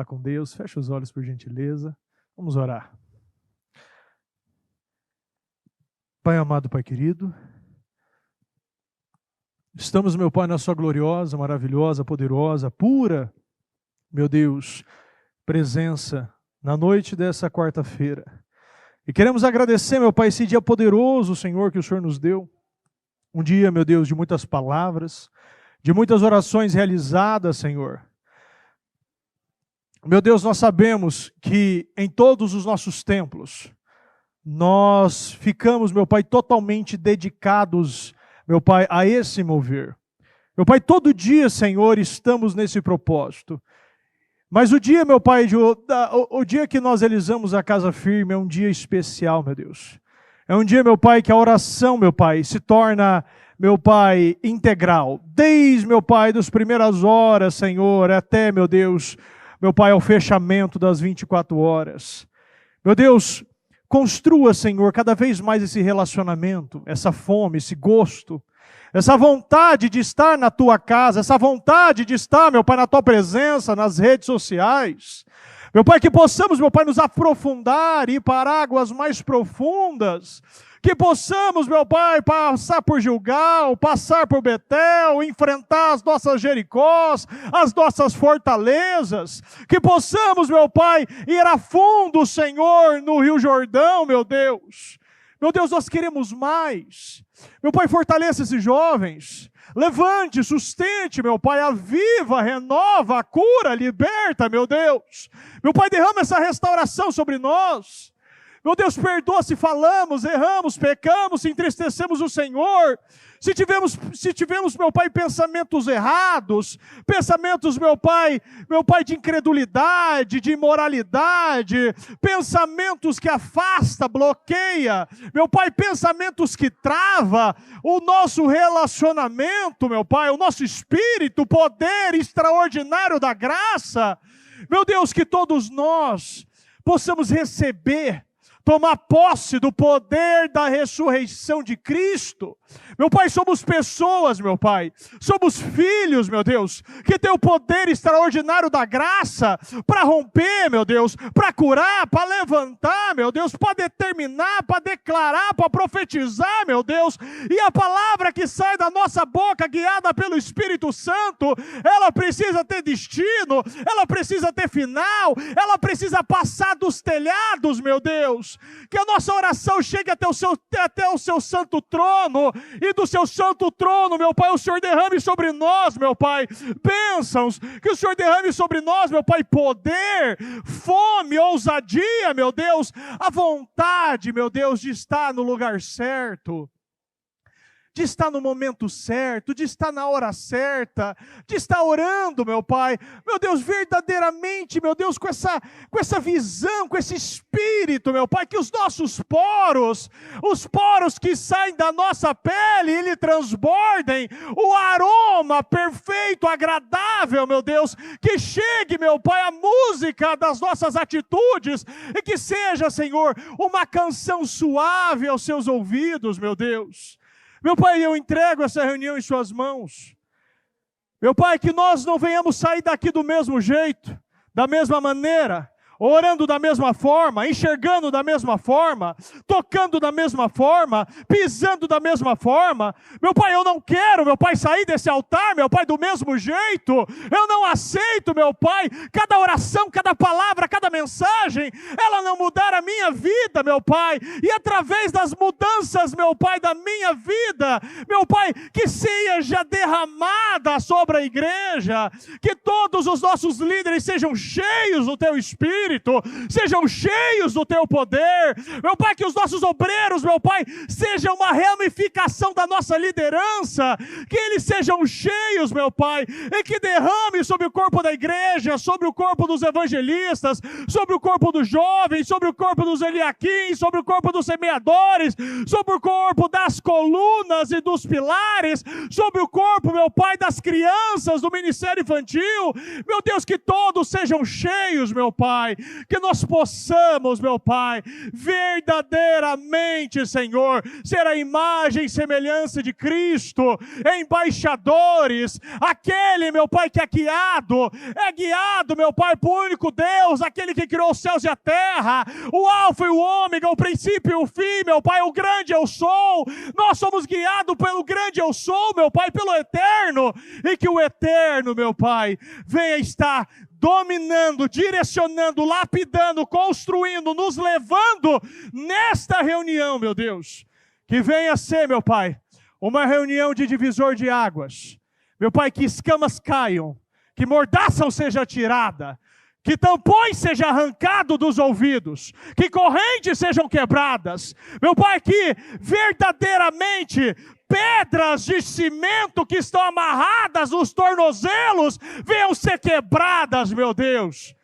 com Deus. Feche os olhos, por gentileza. Vamos orar. Pai amado, Pai querido, estamos, meu Pai, na sua gloriosa, maravilhosa, poderosa, pura, meu Deus, presença na noite dessa quarta-feira. E queremos agradecer, meu Pai, esse dia poderoso, Senhor, que o Senhor nos deu. Um dia, meu Deus, de muitas palavras, de muitas orações realizadas, Senhor. Meu Deus, nós sabemos que em todos os nossos templos, nós ficamos, meu Pai, totalmente dedicados, meu Pai, a esse mover. Meu Pai, todo dia, Senhor, estamos nesse propósito. Mas o dia, meu Pai, o dia que nós realizamos a Casa Firme é um dia especial, meu Deus. É um dia, meu Pai, que a oração, meu Pai, se torna, meu Pai, integral. Desde, meu Pai, das primeiras horas, Senhor, até, meu Deus, meu Pai, ao fechamento das 24 horas. Meu Deus, construa, Senhor, cada vez mais esse relacionamento, essa fome, esse gosto, essa vontade de estar na Tua casa, essa vontade de estar, meu Pai, na Tua presença, nas redes sociais. Meu Pai, que possamos, meu Pai, nos aprofundar e ir para águas mais profundas. Que possamos, meu Pai, passar por Gilgal, passar por Betel, enfrentar as nossas Jericós, as nossas fortalezas. Que possamos, meu Pai, ir a fundo, Senhor, no Rio Jordão, meu Deus. Meu Deus, nós queremos mais. Meu Pai, fortaleça esses jovens. Levante, sustente, meu Pai, aviva, renova, cura, liberta, meu Deus. Meu Pai, derrama essa restauração sobre nós. Meu Deus, perdoa se falamos, erramos, pecamos, se entristecemos o Senhor. Se tivemos, meu Pai, pensamentos errados, pensamentos, meu Pai, de incredulidade, de imoralidade, pensamentos que afasta, bloqueia, meu Pai, pensamentos que trava o nosso relacionamento, meu Pai, o nosso espírito, o poder extraordinário da graça. Meu Deus, que todos nós possamos receber, tomar posse do poder da ressurreição de Cristo. Meu Pai, somos pessoas, meu Pai, somos filhos, meu Deus, que tem o poder extraordinário da graça para romper, meu Deus, para curar, para levantar, meu Deus, para determinar, para declarar, para profetizar, meu Deus, e a palavra que sai da nossa boca, guiada pelo Espírito Santo, ela precisa ter destino, ela precisa ter final, ela precisa passar dos telhados, meu Deus, que a nossa oração chegue até o seu santo trono, e do seu santo trono, meu Pai, o Senhor derrame sobre nós, meu Pai, bênçãos, que o Senhor derrame sobre nós, meu Pai, poder, fome, ousadia, meu Deus, a vontade, meu Deus, de estar no lugar certo, de estar no momento certo, de estar na hora certa, de estar orando, meu Pai, meu Deus, verdadeiramente, meu Deus, com essa visão, com esse espírito, meu Pai, que os nossos poros, os poros que saem da nossa pele, ele transbordem o aroma perfeito, agradável, meu Deus, que chegue, meu Pai, a música das nossas atitudes, e que seja, Senhor, uma canção suave aos seus ouvidos, meu Deus. Meu Pai, eu entrego essa reunião em suas mãos. Meu Pai, que nós não venhamos sair daqui do mesmo jeito, da mesma maneira, orando da mesma forma, enxergando da mesma forma, tocando da mesma forma, pisando da mesma forma. Meu Pai, eu não quero, meu Pai, sair desse altar, meu Pai, do mesmo jeito. Eu não aceito, meu Pai, cada oração, cada palavra, cada mensagem, ela não mudar a minha vida, meu Pai. E através das mudanças, meu Pai, da minha vida, meu Pai, que seja derramada sobre a igreja, que todos os nossos líderes sejam cheios do Teu Espírito, sejam cheios do Teu poder, meu Pai, que os nossos obreiros, meu Pai, sejam uma ramificação da nossa liderança, que eles sejam cheios, meu Pai, e que derrame sobre o corpo da igreja, sobre o corpo dos evangelistas, sobre o corpo dos jovens, sobre o corpo dos Eliaquim, sobre o corpo dos semeadores, sobre o corpo das colunas e dos pilares, sobre o corpo, meu Pai, das crianças do ministério infantil. Meu Deus, que todos sejam cheios, meu Pai, que nós possamos, meu Pai, verdadeiramente, Senhor, ser a imagem e semelhança de Cristo, embaixadores, aquele, meu Pai, que é guiado, meu Pai, por único Deus, aquele que criou os céus e a terra, o alfa e o ômega, o princípio e o fim, meu Pai, o grande eu sou. Nós somos guiados pelo grande eu sou, meu Pai, pelo eterno, e que o eterno, meu Pai, venha estar dominando, direcionando, lapidando, construindo, nos levando nesta reunião, meu Deus. Que venha ser, meu Pai, uma reunião de divisor de águas. Meu Pai, que escamas caiam, que mordaça seja tirada, que tampões sejam arrancados dos ouvidos, que correntes sejam quebradas. Meu Pai, que verdadeiramente pedras de cimento que estão amarradas nos tornozelos venham ser quebradas, meu Deus.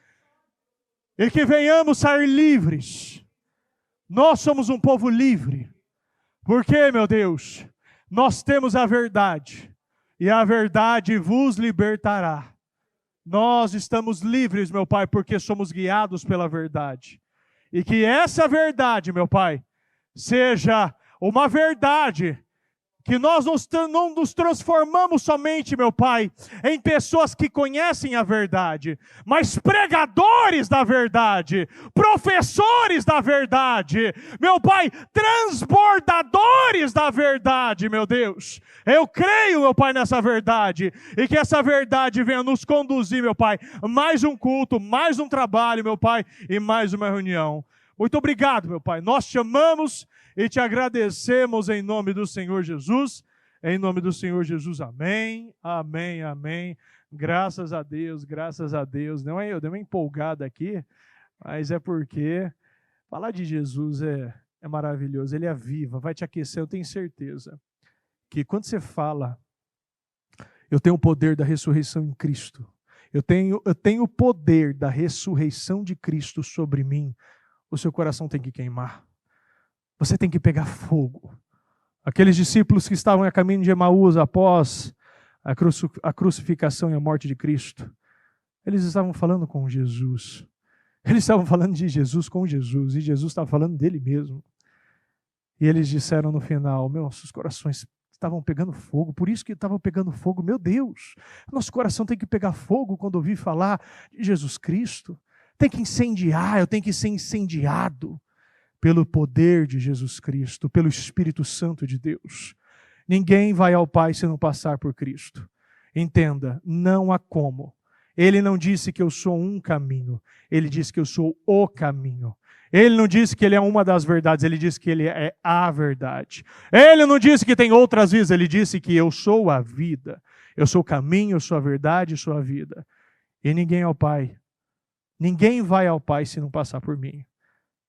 E que venhamos sair livres. Nós somos um povo livre. Porque, meu Deus, nós temos a verdade. E a verdade vos libertará. Nós estamos livres, meu Pai, porque somos guiados pela verdade. E que essa verdade, meu Pai, seja uma verdade que nós não nos transformamos somente, meu Pai, em pessoas que conhecem a verdade, mas pregadores da verdade, professores da verdade, meu Pai, transbordadores da verdade, meu Deus. Eu creio, meu Pai, nessa verdade, e que essa verdade venha nos conduzir, meu Pai, mais um culto, mais um trabalho, meu Pai, e mais uma reunião. Muito obrigado, meu Pai. Nós te amamos e te agradecemos em nome do Senhor Jesus. Em nome do Senhor Jesus, amém, amém, amém. Graças a Deus, graças a Deus. Não é eu dei uma empolgada aqui, mas é porque falar de Jesus é maravilhoso. Ele é vivo, vai te aquecer, eu tenho certeza. Que quando você fala, eu tenho o poder da ressurreição em Cristo. Eu tenho o poder da ressurreição de Cristo sobre mim. O seu coração tem que queimar. Você tem que pegar fogo. Aqueles discípulos que estavam a caminho de Emaús após a crucificação e a morte de Cristo, eles estavam falando com Jesus. Eles estavam falando de Jesus com Jesus, e Jesus estava falando dele mesmo. E eles disseram no final, nossos corações estavam pegando fogo, por isso que estavam pegando fogo. Meu Deus, nosso coração tem que pegar fogo quando ouvir falar de Jesus Cristo. Tem que incendiar, eu tenho que ser incendiado pelo poder de Jesus Cristo, pelo Espírito Santo de Deus. Ninguém vai ao Pai se não passar por Cristo. Entenda, não há como. Ele não disse que eu sou um caminho, ele disse que eu sou o caminho. Ele não disse que ele é uma das verdades, ele disse que ele é a verdade. Ele não disse que tem outras vidas, ele disse que eu sou a vida. Eu sou o caminho, eu sou a verdade, eu sou a vida. E ninguém vai ao Pai se não passar por mim.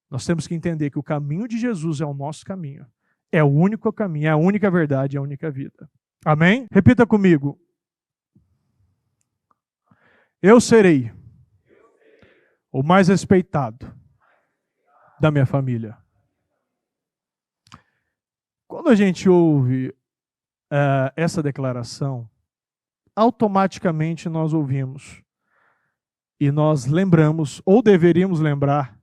Nós temos que entender que o caminho de Jesus é o nosso caminho. É o único caminho, é a única verdade, é a única vida. Amém? Repita comigo. Eu serei o mais respeitado da minha família. Quando a gente ouve essa declaração, automaticamente nós ouvimos e nós lembramos, ou deveríamos lembrar,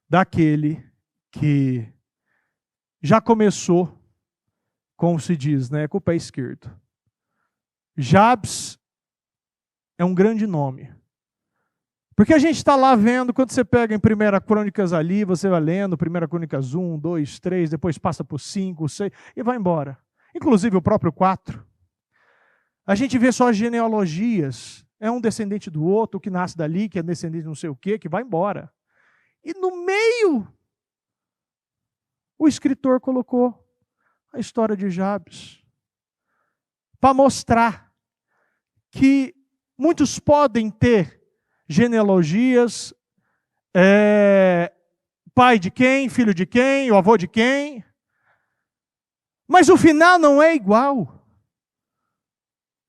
daquele que já começou, como se diz, com o pé esquerdo. Jabes é um grande nome. Porque a gente está lá vendo, quando você pega em 1 Crônicas ali, você vai lendo, 1 Crônicas 1, 2, 3, depois passa por 5, 6, e vai embora. Inclusive o próprio 4. A gente vê só as genealogias. É um descendente do outro, que nasce dali, que é descendente de não sei o quê, que vai embora. E no meio, o escritor colocou a história de Jabes para mostrar que muitos podem ter genealogias, pai de quem, filho de quem, o avô de quem, mas o final não é igual.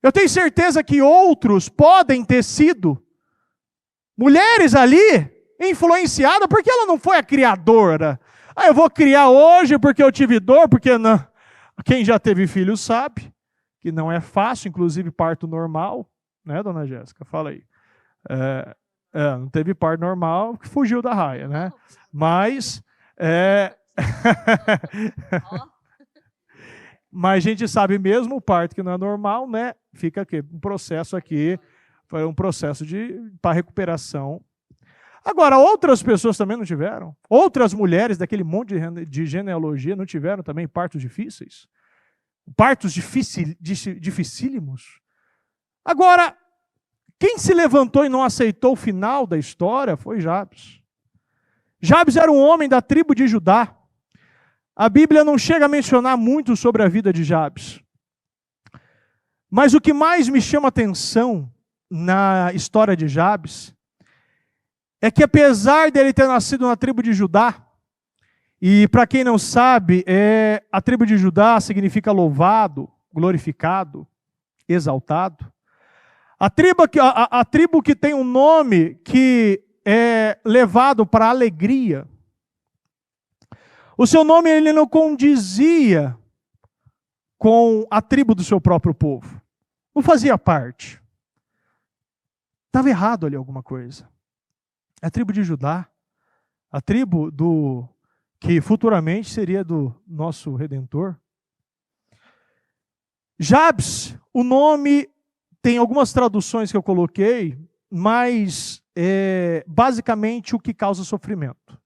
Eu tenho certeza que outros podem ter sido mulheres ali influenciada porque ela não foi a criadora. Ah, eu vou criar hoje porque eu tive dor, porque não. Quem já teve filho sabe que não é fácil, inclusive parto normal, né, dona Jéssica? Fala aí. Não teve parto normal, que fugiu da raia, né? Mas mas a gente sabe mesmo o parto que não é normal, né? Fica aqui um processo aqui, foi um processo para recuperação. Agora, outras pessoas também não tiveram. Outras mulheres daquele monte de genealogia não tiveram também partos difíceis. Partos dificílimos. Agora, quem se levantou e não aceitou o final da história foi Jabes. Jabes era um homem da tribo de Judá. A Bíblia não chega a mencionar muito sobre a vida de Jabes. Mas o que mais me chama a atenção na história de Jabes é que, apesar dele ter nascido na tribo de Judá, e para quem não sabe, a tribo de Judá significa louvado, glorificado, exaltado. A tribo que tem um nome que é levado para alegria. O seu nome ele não condizia com a tribo do seu próprio povo. Não fazia parte. Estava errado ali alguma coisa. A tribo de Judá, a tribo que futuramente seria do nosso Redentor. Jabes, o nome tem algumas traduções que eu coloquei, mas basicamente o que causa sofrimento.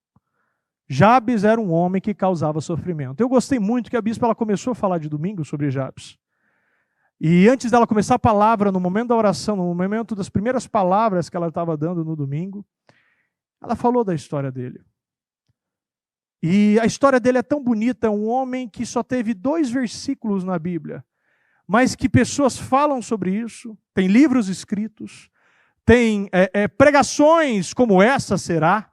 Jabes era um homem que causava sofrimento. Eu gostei muito que a bispa ela começou a falar de domingo sobre Jabes. E antes dela começar a palavra, no momento da oração, no momento das primeiras palavras que ela estava dando no domingo, ela falou da história dele. E a história dele é tão bonita, é um homem que só teve 2 versículos na Bíblia, mas que pessoas falam sobre isso, tem livros escritos, tem pregações como essa será,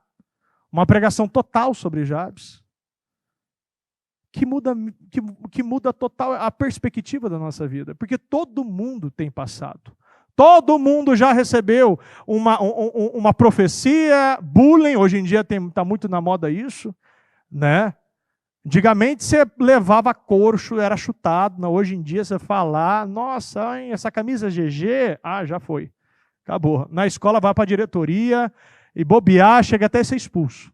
uma pregação total sobre Jabes, que muda total a perspectiva da nossa vida, porque todo mundo tem passado. Todo mundo já recebeu uma profecia, bullying, hoje em dia está muito na moda isso, né? Antigamente você levava coxo, era chutado, não, hoje em dia você fala, nossa, hein, essa camisa GG, já foi, acabou. Na escola vai para a diretoria e bobear, chega até a ser expulso.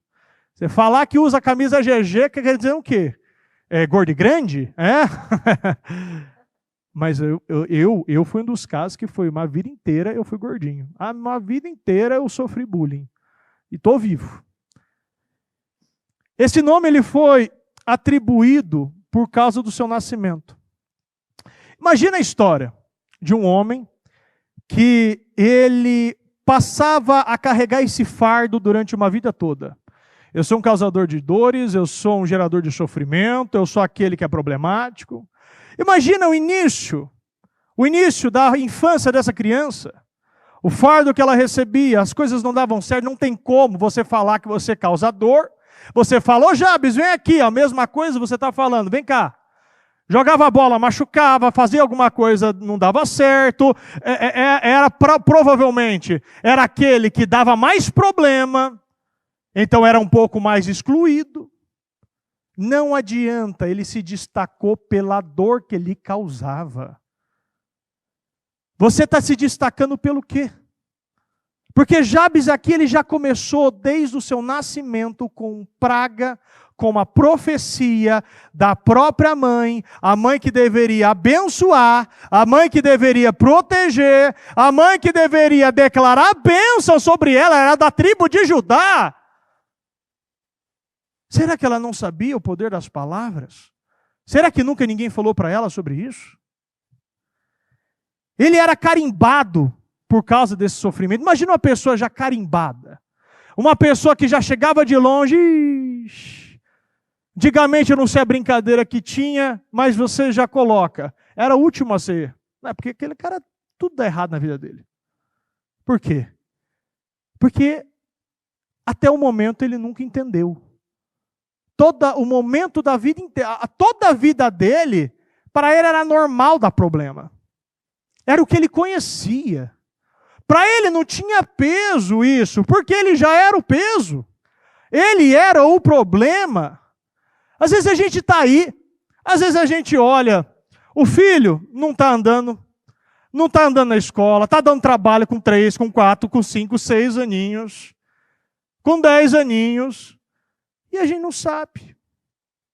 Você falar que usa a camisa GG, quer dizer o quê? Gordo e grande? Mas eu fui um dos casos que foi uma vida inteira eu fui gordinho. Uma vida inteira eu sofri bullying. E estou vivo. Esse nome ele foi atribuído por causa do seu nascimento. Imagina a história de um homem que ele passava a carregar esse fardo durante uma vida toda. Eu sou um causador de dores, eu sou um gerador de sofrimento, eu sou aquele que é problemático. Imagina o início da infância dessa criança, o fardo que ela recebia, as coisas não davam certo, não tem como você falar que você causa dor. Você falou, Jabes, vem aqui, a mesma coisa você está falando, vem cá. Jogava a bola, machucava, fazia alguma coisa, não dava certo, provavelmente era aquele que dava mais problema, então era um pouco mais excluído. Não adianta, ele se destacou pela dor que lhe causava. Você está se destacando pelo quê? Porque Jabes aqui ele já começou desde o seu nascimento com praga, com uma profecia da própria mãe, a mãe que deveria abençoar, a mãe que deveria proteger, a mãe que deveria declarar bênção sobre ela, era da tribo de Judá. Será que ela não sabia o poder das palavras? Será que nunca ninguém falou para ela sobre isso? Ele era carimbado por causa desse sofrimento. Imagina uma pessoa já carimbada. Uma pessoa que já chegava de longe. Antigamente eu não sei a brincadeira que tinha, mas você já coloca. Era o último a ser. Porque aquele cara, tudo dá errado na vida dele. Por quê? Porque até o momento ele nunca entendeu. O momento da vida inteira, toda a vida dele, para ele era normal dar problema. Era o que ele conhecia. Para ele não tinha peso isso, porque ele já era o peso. Ele era o problema. Às vezes a gente está aí, às vezes a gente olha, o filho não está andando na escola, está dando trabalho com 3, com 4, com 5, 6 aninhos, com 10 aninhos, e a gente não sabe.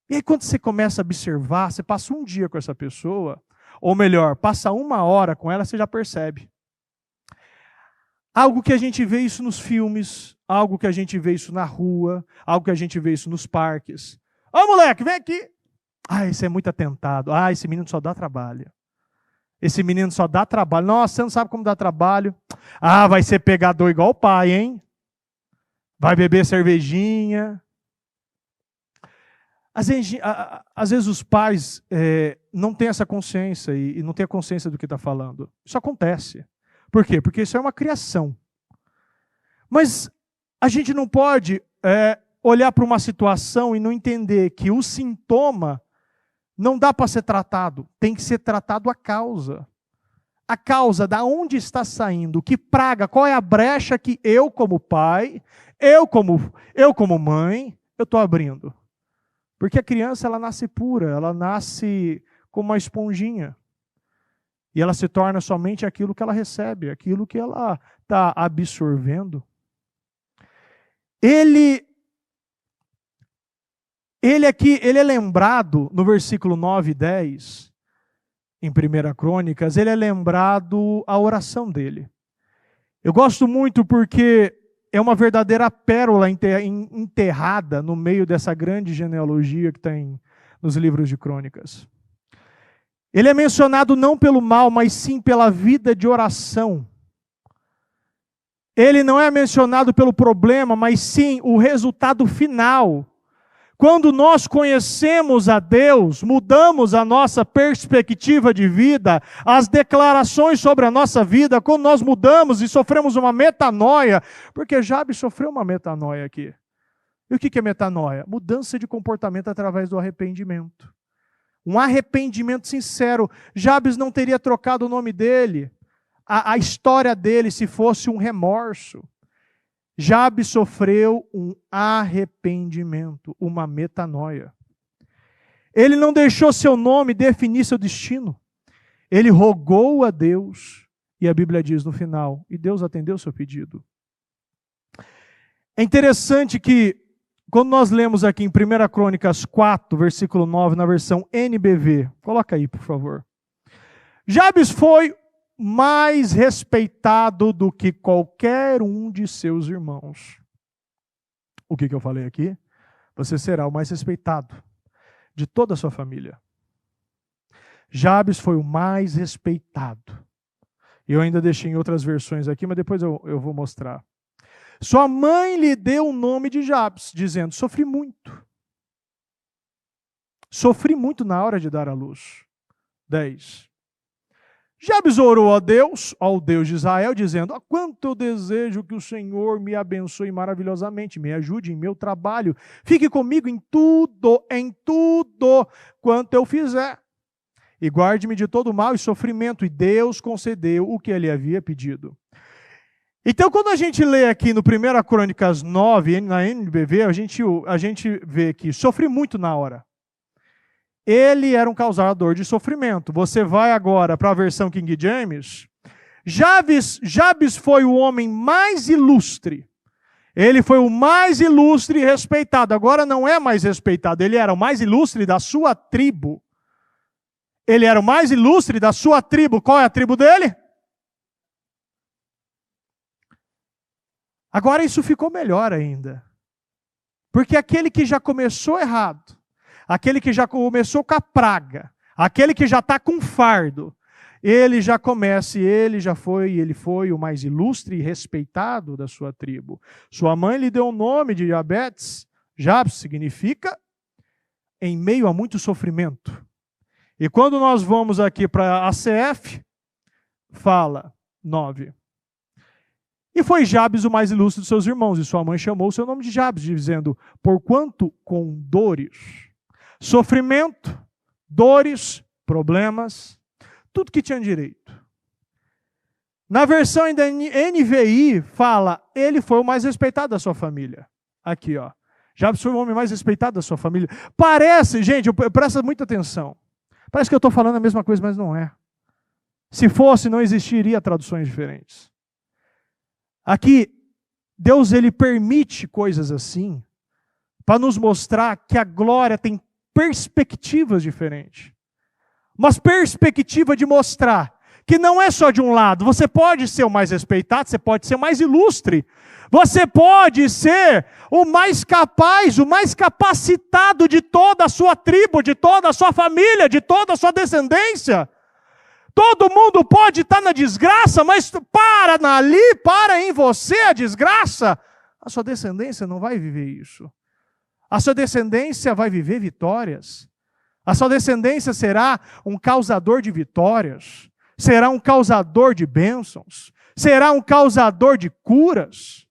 E aí quando você começa a observar, você passa um dia com essa pessoa, ou melhor, passa 1 hora com ela, você já percebe. Algo que a gente vê isso nos filmes, algo que a gente vê isso na rua, algo que a gente vê isso nos parques. Ô moleque, vem aqui. Ah, esse é muito atentado. Ah, esse menino só dá trabalho. Esse menino só dá trabalho. Nossa, você não sabe como dá trabalho. Ah, vai ser pegador igual o pai, hein? Vai beber cervejinha. Às vezes os pais não têm essa consciência e não têm a consciência do que está falando. Isso acontece. Por quê? Porque isso é uma criação. Mas a gente não pode olhar para uma situação e não entender que o sintoma não dá para ser tratado. Tem que ser tratado a causa. A causa, da onde está saindo, que praga, qual é a brecha que eu como pai, eu como mãe, eu estou abrindo. Porque a criança, ela nasce pura, ela nasce como uma esponjinha. E ela se torna somente aquilo que ela recebe, aquilo que ela está absorvendo. Ele é lembrado no versículo 9 e 10, em 1 Crônicas, ele é lembrado a oração dele. Eu gosto muito porque é uma verdadeira pérola enterrada no meio dessa grande genealogia que tem nos livros de Crônicas. Ele é mencionado não pelo mal, mas sim pela vida de oração. Ele não é mencionado pelo problema, mas sim o resultado final. Quando nós conhecemos a Deus, mudamos a nossa perspectiva de vida, as declarações sobre a nossa vida, quando nós mudamos e sofremos uma metanoia, porque Jabes sofreu uma metanoia aqui. E o que é metanoia? Mudança de comportamento através do arrependimento. Um arrependimento sincero. Jabes não teria trocado o nome dele, a história dele, se fosse um remorso. Jabes sofreu um arrependimento, uma metanoia. Ele não deixou seu nome definir seu destino. Ele rogou a Deus, e a Bíblia diz no final, e Deus atendeu seu pedido. É interessante que, quando nós lemos aqui em 1 Crônicas 4, versículo 9, na versão NBV, coloca aí, por favor. Jabes foi mais respeitado do que qualquer um de seus irmãos. O que eu falei aqui? Você será o mais respeitado de toda a sua família. Jabes foi o mais respeitado. Eu ainda deixei em outras versões aqui, mas depois eu vou mostrar. Sua mãe lhe deu o nome de Jabes, dizendo, sofri muito. Sofri muito na hora de dar à luz. 10. Jabes orou a Deus, ao Deus de Israel, dizendo, quanto eu desejo que o Senhor me abençoe maravilhosamente, me ajude em meu trabalho, fique comigo em tudo quanto eu fizer, e guarde-me de todo mal e sofrimento, e Deus concedeu o que ele havia pedido. Então, quando a gente lê aqui no 1 Crônicas 9, na NBV, a gente vê que sofri muito na hora. Ele era um causador de sofrimento. Você vai agora para a versão King James. Jabes foi o homem mais ilustre. Ele foi o mais ilustre e respeitado. Agora não é mais respeitado. Ele era o mais ilustre da sua tribo. Ele era o mais ilustre da sua tribo. Qual é a tribo dele? Agora isso ficou melhor ainda. Porque aquele que já começou errado, aquele que já começou com a praga, aquele que já está com fardo, ele já começa e ele foi o mais ilustre e respeitado da sua tribo. Sua mãe lhe deu o nome de Jabes. Jabes significa em meio a muito sofrimento. E quando nós vamos aqui para a ACF, fala 9. E foi Jabes o mais ilustre dos seus irmãos, e sua mãe chamou o seu nome de Jabes, dizendo, porquanto com dores, sofrimento, dores, problemas, tudo que tinha direito. Na versão ainda NVI, fala, ele foi o mais respeitado da sua família. Aqui, ó. Jabes foi o homem mais respeitado da sua família. Parece, gente, presta muita atenção. Parece que eu estou falando a mesma coisa, mas não é. Se fosse, não existiria traduções diferentes. Aqui, Deus ele permite coisas assim para nos mostrar que a glória tem perspectivas diferentes. Uma perspectiva de mostrar que não é só de um lado. Você pode ser o mais respeitado, você pode ser o mais ilustre. Você pode ser o mais capaz, o mais capacitado de toda a sua tribo, de toda a sua família, de toda a sua descendência. Todo mundo pode estar na desgraça, mas para em você a desgraça. A sua descendência não vai viver isso. A sua descendência vai viver vitórias. A sua descendência será um causador de vitórias. Será um causador de bênçãos. Será um causador de curas.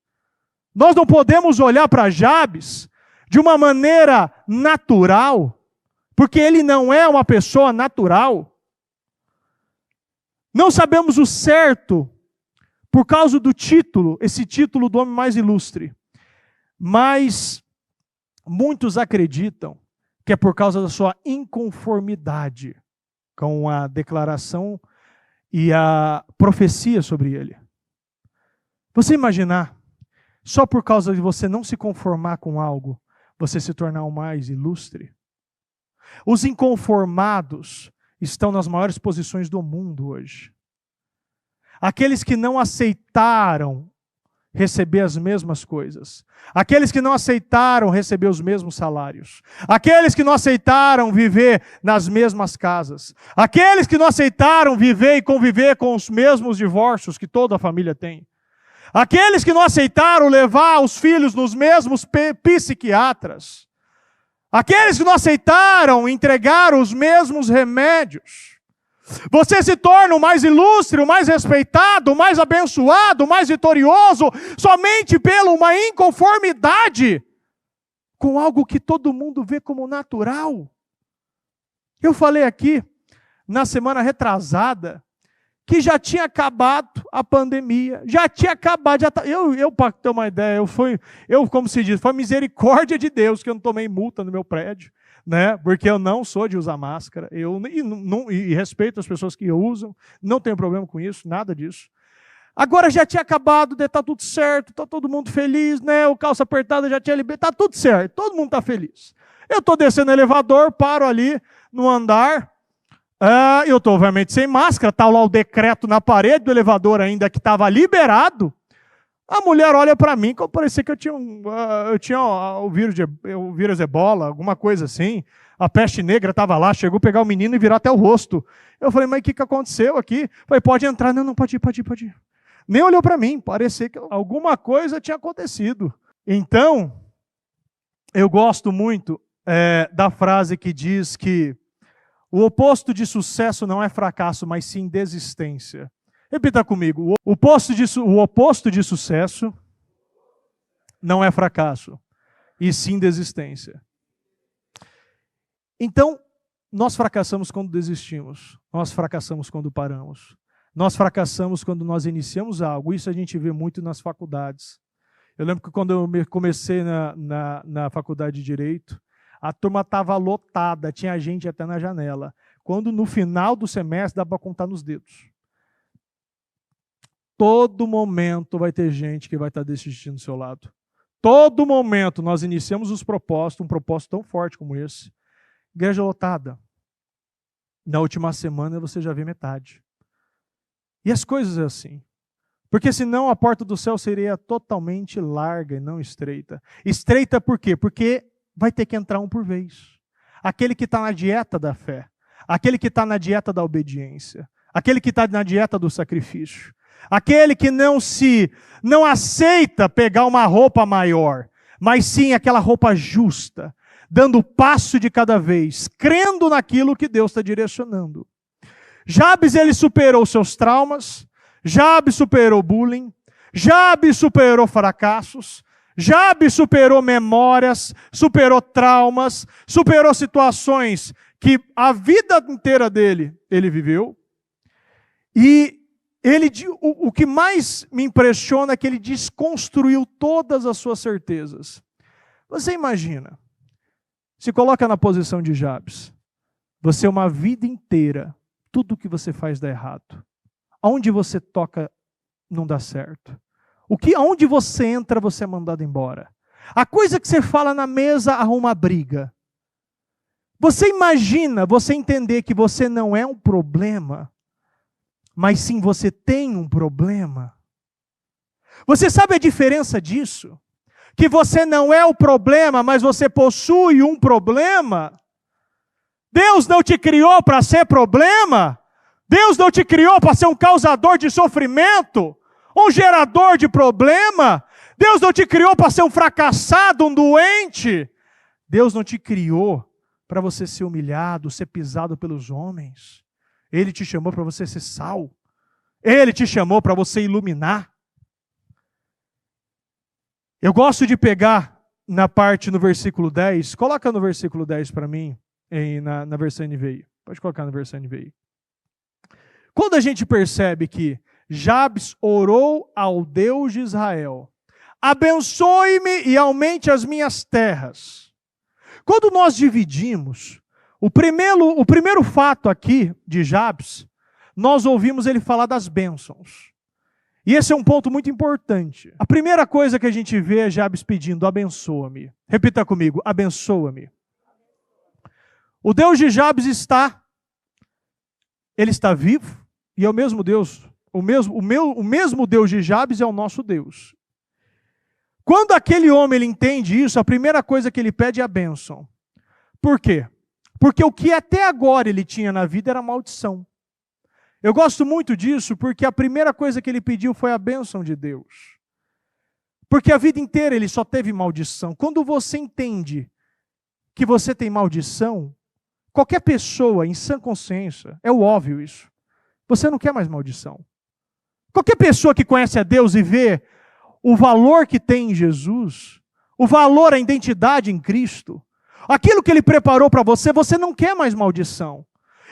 Nós não podemos olhar para Jabes de uma maneira natural, porque ele não é uma pessoa natural. Não sabemos o certo por causa do título, esse título do homem mais ilustre. Mas muitos acreditam que é por causa da sua inconformidade com a declaração e a profecia sobre ele. Você imaginar, só por causa de você não se conformar com algo, você se tornar o mais ilustre? Os inconformados estão nas maiores posições do mundo hoje. Aqueles que não aceitaram receber as mesmas coisas. Aqueles que não aceitaram receber os mesmos salários. Aqueles que não aceitaram viver nas mesmas casas. Aqueles que não aceitaram viver e conviver com os mesmos divórcios que toda a família tem. Aqueles que não aceitaram levar os filhos nos mesmos psiquiatras. Aqueles que não aceitaram entregar os mesmos remédios. Você se torna o mais ilustre, o mais respeitado, o mais abençoado, o mais vitorioso, somente pela uma inconformidade com algo que todo mundo vê como natural. Eu falei aqui, na semana retrasada, que já tinha acabado a pandemia, já tinha acabado, eu para ter uma ideia, como se diz, foi misericórdia de Deus que eu não tomei multa no meu prédio, né? Porque eu não sou de usar máscara, e respeito as pessoas que usam, não tenho problema com isso, nada disso. Agora já tinha acabado, está tudo certo, está todo mundo feliz, né? O calça apertada já tinha liberado, está tudo certo, todo mundo está feliz. Eu estou descendo o elevador, paro ali no andar, eu estou obviamente sem máscara, está lá o decreto na parede do elevador ainda que estava liberado. A mulher olha para mim, como parecia que eu tinha o vírus ebola, alguma coisa assim. A peste negra estava lá, chegou a pegar o menino e virar até o rosto. Eu falei, mas o que aconteceu aqui? Falei, pode entrar. Não, pode ir. Nem olhou para mim, parecia que alguma coisa tinha acontecido. Então, eu gosto muito da frase que diz que o oposto de sucesso não é fracasso, mas sim desistência. Repita comigo. O oposto de sucesso não é fracasso, e sim desistência. Então, nós fracassamos quando desistimos. Nós fracassamos quando paramos. Nós fracassamos quando nós iniciamos algo. Isso a gente vê muito nas faculdades. Eu lembro que quando eu comecei na faculdade de Direito, a turma estava lotada, tinha gente até na janela. Quando no final do semestre dá para contar nos dedos. Todo momento vai ter gente que vai estar desistindo do seu lado. Todo momento nós iniciamos um propósito tão forte como esse. Igreja lotada. Na última semana você já vê metade. E as coisas é assim. Porque senão a porta do céu seria totalmente larga e não estreita. Estreita por quê? Porque vai ter que entrar um por vez. Aquele que está na dieta da fé. Aquele que está na dieta da obediência. Aquele que está na dieta do sacrifício. Aquele que não aceita pegar uma roupa maior, mas sim aquela roupa justa, dando o passo de cada vez, crendo naquilo que Deus está direcionando. Jabes, ele superou seus traumas, Jabes superou bullying, Jabes superou fracassos, Jabes superou memórias, superou traumas, superou situações que a vida inteira dele, ele viveu. E o que mais me impressiona é que ele desconstruiu todas as suas certezas. Você imagina, se coloca na posição de Jabes. Você uma vida inteira, tudo que você faz dá errado. Aonde você toca não dá certo. Aonde você entra, você é mandado embora. A coisa que você fala na mesa arruma briga. Você imagina você entender que você não é um problema, mas sim você tem um problema. Você sabe a diferença disso? Que você não é o problema, mas você possui um problema. Deus não te criou para ser problema. Deus não te criou para ser um causador de sofrimento, um gerador de problema. Deus não te criou para ser um fracassado, um doente. Deus não te criou para você ser humilhado, ser pisado pelos homens. Ele te chamou para você ser sal. Ele te chamou para você iluminar. Eu gosto de pegar na parte no versículo 10. Coloca no versículo 10 para mim, na versão NVI. Pode colocar na versão NVI. Quando a gente percebe que Jabes orou ao Deus de Israel, abençoe-me e aumente as minhas terras. Quando nós dividimos, o primeiro fato aqui de Jabes, nós ouvimos ele falar das bênçãos. E esse é um ponto muito importante. A primeira coisa que a gente vê é Jabes pedindo, abençoa-me. Repita comigo, abençoa-me. O Deus de Jabes ele está vivo, e é o mesmo Deus. O mesmo Deus de Jabes é o nosso Deus. Quando aquele homem ele entende isso, a primeira coisa que ele pede é a bênção. Por quê? Porque o que até agora ele tinha na vida era maldição. Eu gosto muito disso porque a primeira coisa que ele pediu foi a bênção de Deus. Porque a vida inteira ele só teve maldição. Quando você entende que você tem maldição, qualquer pessoa em sã consciência, é óbvio isso, você não quer mais maldição. Qualquer pessoa que conhece a Deus e vê o valor que tem em Jesus, o valor, a identidade em Cristo, aquilo que Ele preparou para você, você não quer mais maldição.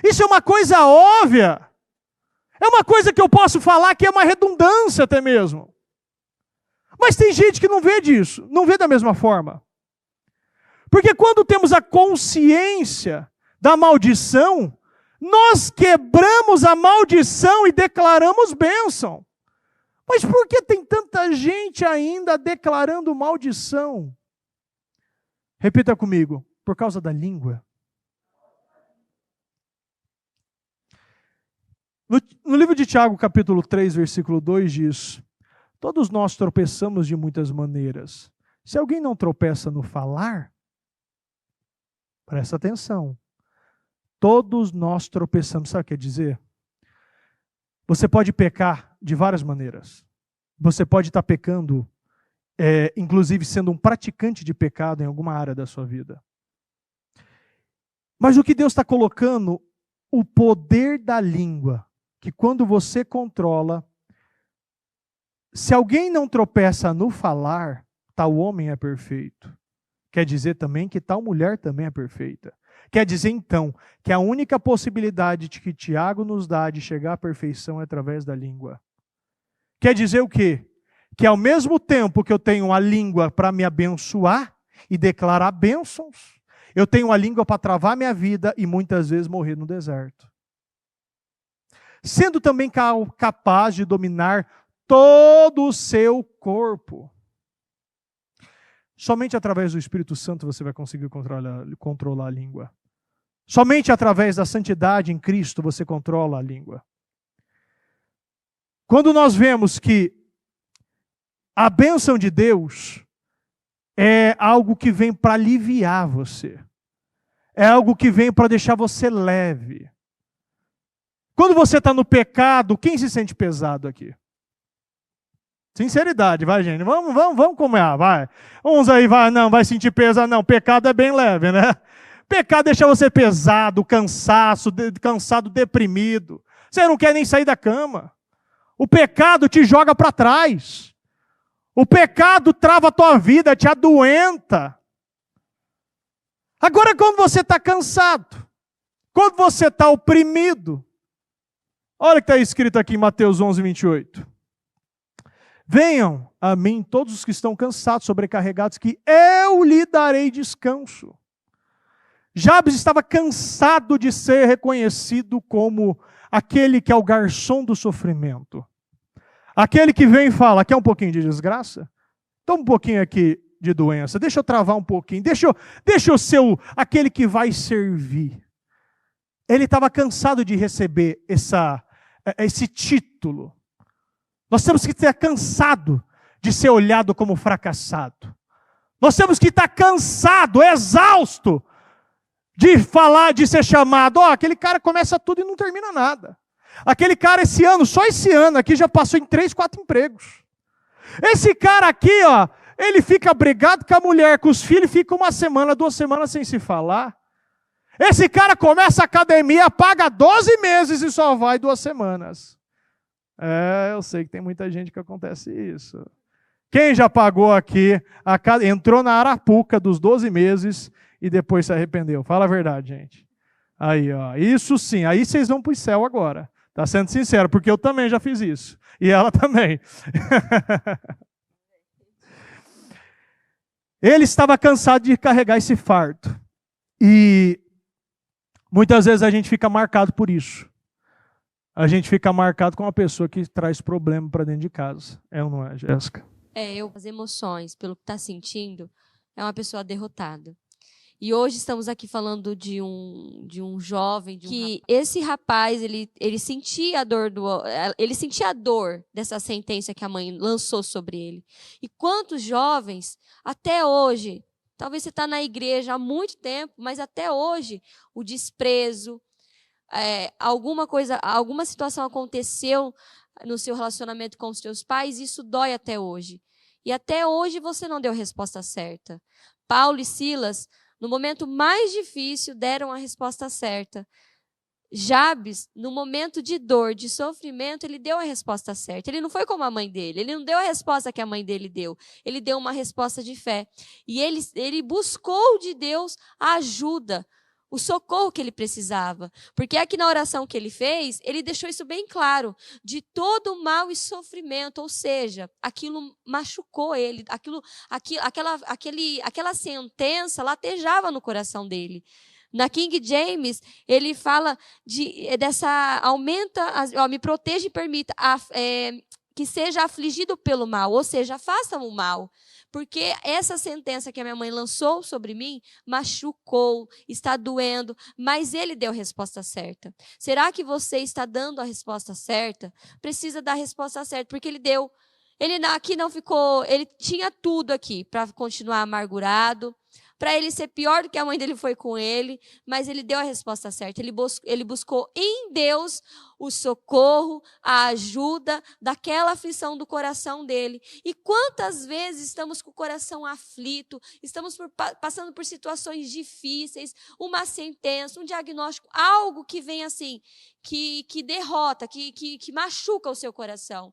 Isso é uma coisa óbvia. É uma coisa que eu posso falar que é uma redundância até mesmo. Mas tem gente que não vê disso, não vê da mesma forma. Porque quando temos a consciência da maldição, nós quebramos a maldição e declaramos bênção. Mas por que tem tanta gente ainda declarando maldição? Repita comigo, por causa da língua. No livro de Tiago, capítulo 3, versículo 2 diz: todos nós tropeçamos de muitas maneiras. Se alguém não tropeça no falar, presta atenção. Todos nós tropeçamos. Sabe o que quer dizer? Você pode pecar de várias maneiras. Você pode estar pecando, inclusive sendo um praticante de pecado em alguma área da sua vida. Mas o que Deus está colocando, o poder da língua, que quando você controla, se alguém não tropeça no falar, tal homem é perfeito. Quer dizer também que tal mulher também é perfeita. Quer dizer, então, que a única possibilidade que Tiago nos dá de chegar à perfeição é através da língua. Quer dizer o quê? Que ao mesmo tempo que eu tenho a língua para me abençoar e declarar bênçãos, eu tenho a língua para travar minha vida e muitas vezes morrer no deserto. Sendo também capaz de dominar todo o seu corpo. Somente através do Espírito Santo você vai conseguir controlar a língua. Somente através da santidade em Cristo você controla a língua. Quando nós vemos que a bênção de Deus é algo que vem para aliviar você. É algo que vem para deixar você leve. Quando você está no pecado, quem se sente pesado aqui? Sinceridade, vai gente, vamos comer, vai. Uns aí vai sentir peso, não, pecado é bem leve, né? Pecado deixa você pesado, cansado, deprimido. Você não quer nem sair da cama. O pecado te joga para trás. O pecado trava a tua vida, te adoenta. Agora quando você está cansado, quando você está oprimido, Olha o que está escrito aqui em Mateus 11, 28. Venham a mim todos os que estão cansados, sobrecarregados, que eu lhe darei descanso. Jabes estava cansado de ser reconhecido como aquele que é o garçom do sofrimento. Aquele que vem e fala, quer um pouquinho de desgraça? Toma um pouquinho aqui de doença, deixa eu travar um pouquinho, deixa eu ser aquele que vai servir. Ele estava cansado de receber esse título. Nós temos que estar cansado de ser olhado como fracassado. Nós temos que estar cansado, exausto, de falar, de ser chamado. Aquele cara começa tudo e não termina nada. Aquele cara só esse ano aqui já passou em 3, 4 empregos. Esse cara aqui, ele fica brigado com a mulher, com os filhos, fica 1 semana, 2 semanas sem se falar. Esse cara começa a academia, paga 12 meses e só vai 2 semanas. Eu sei que tem muita gente que acontece isso. Quem já pagou aqui, entrou na arapuca dos 12 meses e depois se arrependeu? Fala a verdade, gente. Aí, isso sim, aí vocês vão para o céu agora. Tá sendo sincero, porque eu também já fiz isso. E ela também. Ele estava cansado de carregar esse fardo. E muitas vezes a gente fica marcado por isso. A gente fica marcado com uma pessoa que traz problema para dentro de casa. É ou não é, Jéssica? As emoções, pelo que está sentindo, é uma pessoa derrotada. E hoje estamos aqui falando de um jovem, esse rapaz, ele sentia a dor dessa sentença que a mãe lançou sobre ele. E quantos jovens, até hoje, talvez você está na igreja há muito tempo, mas até hoje, o desprezo, alguma situação aconteceu no seu relacionamento com os seus pais, isso dói até hoje. E até hoje você não deu a resposta certa. Paulo e Silas, no momento mais difícil, deram a resposta certa. Jabes, no momento de dor, de sofrimento, ele deu a resposta certa. Ele não foi como a mãe dele. Ele não deu a resposta que a mãe dele deu. Ele deu uma resposta de fé. E ele buscou de Deus a ajuda, o socorro que ele precisava. Porque aqui na oração que ele fez, ele deixou isso bem claro. De todo mal e sofrimento, ou seja, aquilo machucou ele, aquela sentença latejava no coração dele. Na King James, ele fala me proteja e permita que seja afligido pelo mal, ou seja, faça o mal. Porque essa sentença que a minha mãe lançou sobre mim machucou, está doendo, mas ele deu a resposta certa. Será que você está dando a resposta certa? Precisa dar a resposta certa, porque ele deu. Ele aqui não ficou, ele tinha tudo aqui para continuar amargurado, para ele ser pior do que a mãe dele foi com ele, mas ele deu a resposta certa. Ele buscou em Deus o socorro, a ajuda daquela aflição do coração dele. E quantas vezes estamos com o coração aflito, estamos passando por situações difíceis, uma sentença, um diagnóstico, algo que vem assim, que derrota, que machuca o seu coração.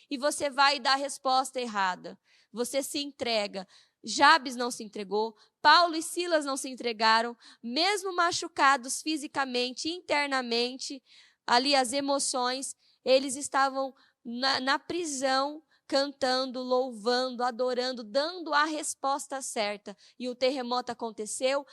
E você vai dar a resposta errada. Você se entrega. Jabes não se entregou, Paulo e Silas não se entregaram, mesmo machucados fisicamente, internamente, ali as emoções, eles estavam na prisão, cantando, louvando, adorando, dando a resposta certa. E o terremoto aconteceu,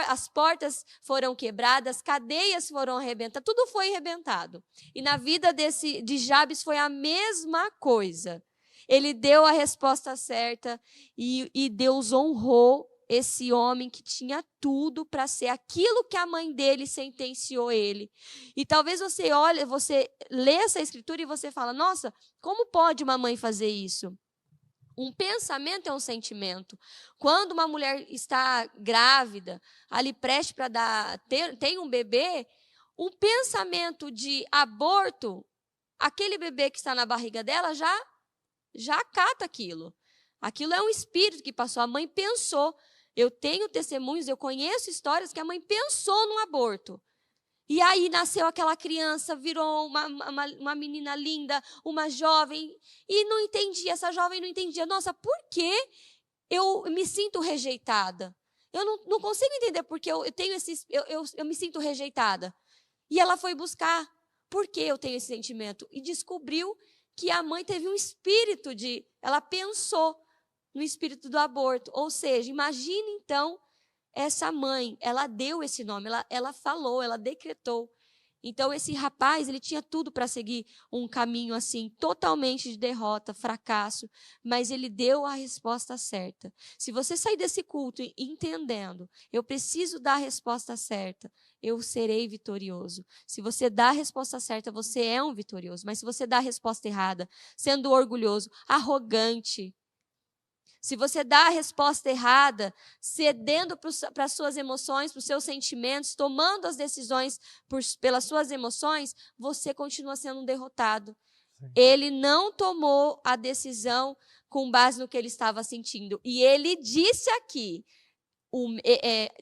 as portas foram quebradas, cadeias foram arrebentadas, tudo foi arrebentado. E na vida de Jabes foi a mesma coisa. Ele deu a resposta certa e Deus honrou esse homem que tinha tudo para ser aquilo que a mãe dele sentenciou ele. E talvez você lê essa escritura e você fala, nossa, como pode uma mãe fazer isso? Um pensamento é um sentimento. Quando uma mulher está grávida, ali prestes para tem um bebê, um pensamento de aborto, aquele bebê que está na barriga dela já acata aquilo. Aquilo é um espírito que passou. A mãe pensou. Eu tenho testemunhos, eu conheço histórias que a mãe pensou num aborto. E aí nasceu aquela criança, virou uma menina linda, uma jovem, e não entendia, essa jovem não entendia. Nossa, por que eu me sinto rejeitada? Eu não consigo entender porque eu me sinto rejeitada. E ela foi buscar por que eu tenho esse sentimento? E descobriu que a mãe teve um espírito ela pensou no espírito do aborto. Ou seja, imagine então essa mãe, ela deu esse nome, ela falou, ela decretou. Então esse rapaz, ele tinha tudo para seguir um caminho assim, totalmente de derrota, fracasso, mas ele deu a resposta certa. Se você sair desse culto entendendo, eu preciso dar a resposta certa, eu serei vitorioso. Se você dá a resposta certa, você é um vitorioso. Mas se você dá a resposta errada, sendo orgulhoso, arrogante, se você dá a resposta errada, cedendo para as suas emoções, para os seus sentimentos, tomando as decisões pelas suas emoções, você continua sendo um derrotado. Sim. Ele não tomou a decisão com base no que ele estava sentindo. E ele disse aqui,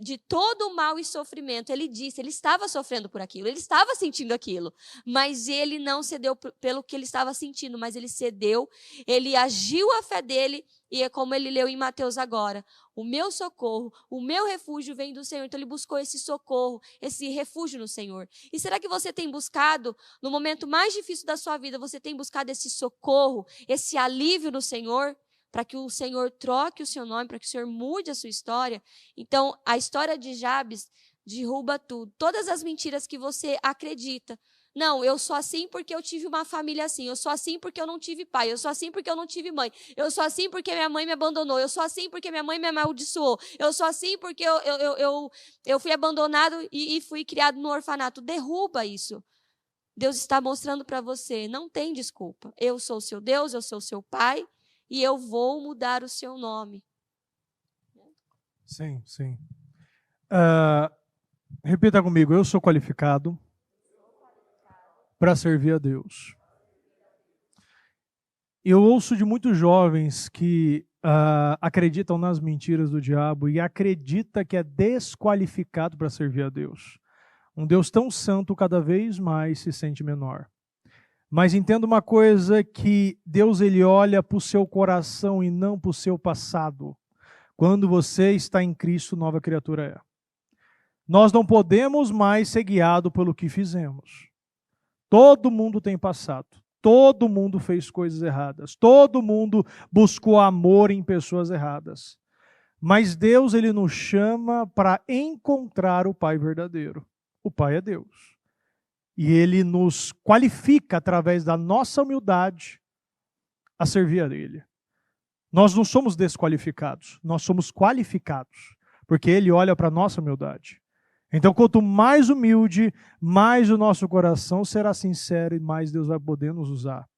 de todo o mal e sofrimento, ele disse, ele estava sofrendo por aquilo, ele estava sentindo aquilo, mas ele não cedeu pelo que ele estava sentindo, mas ele cedeu, ele agiu a fé dele, e é como ele leu em Mateus agora, o meu socorro, o meu refúgio vem do Senhor. Então ele buscou esse socorro, esse refúgio no Senhor. E será que você tem buscado, no momento mais difícil da sua vida, você tem buscado esse socorro, esse alívio no Senhor? Para que o Senhor troque o seu nome, para que o Senhor mude a sua história. Então, a história de Jabes derruba tudo. Todas as mentiras que você acredita. Não, eu sou assim porque eu tive uma família assim. Eu sou assim porque eu não tive pai. Eu sou assim porque eu não tive mãe. Eu sou assim porque minha mãe me abandonou. Eu sou assim porque minha mãe me amaldiçoou. Eu sou assim porque eu fui abandonado e fui criado no orfanato. Derruba isso. Deus está mostrando para você, não tem desculpa. Eu sou o seu Deus, eu sou o seu pai. E eu vou mudar o seu nome. Sim, sim. Repita comigo, eu sou qualificado para servir a Deus. Eu ouço de muitos jovens que acreditam nas mentiras do diabo e acreditam que é desqualificado para servir a Deus. Um Deus tão santo cada vez mais se sente menor. Mas entenda uma coisa, que Deus ele olha para o seu coração e não para o seu passado. Quando você está em Cristo, nova criatura é. Nós não podemos mais ser guiados pelo que fizemos. Todo mundo tem passado. Todo mundo fez coisas erradas. Todo mundo buscou amor em pessoas erradas. Mas Deus ele nos chama para encontrar o Pai verdadeiro. O Pai é Deus. E Ele nos qualifica, através da nossa humildade, a servir a Ele. Nós não somos desqualificados, nós somos qualificados, porque Ele olha para a nossa humildade. Então, quanto mais humilde, mais o nosso coração será sincero e mais Deus vai poder nos usar.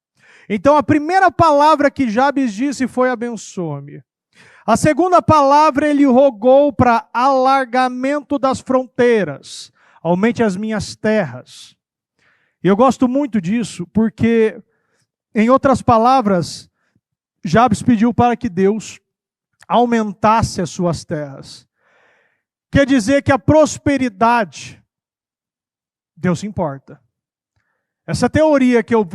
Então, a primeira palavra que Jabes disse foi abençoa-me. A segunda palavra, ele rogou para alargamento das fronteiras. Aumente as minhas terras. E eu gosto muito disso, porque, em outras palavras, Jabes pediu para que Deus aumentasse as suas terras. Quer dizer que a prosperidade, Deus se importa. Essa teoria que eu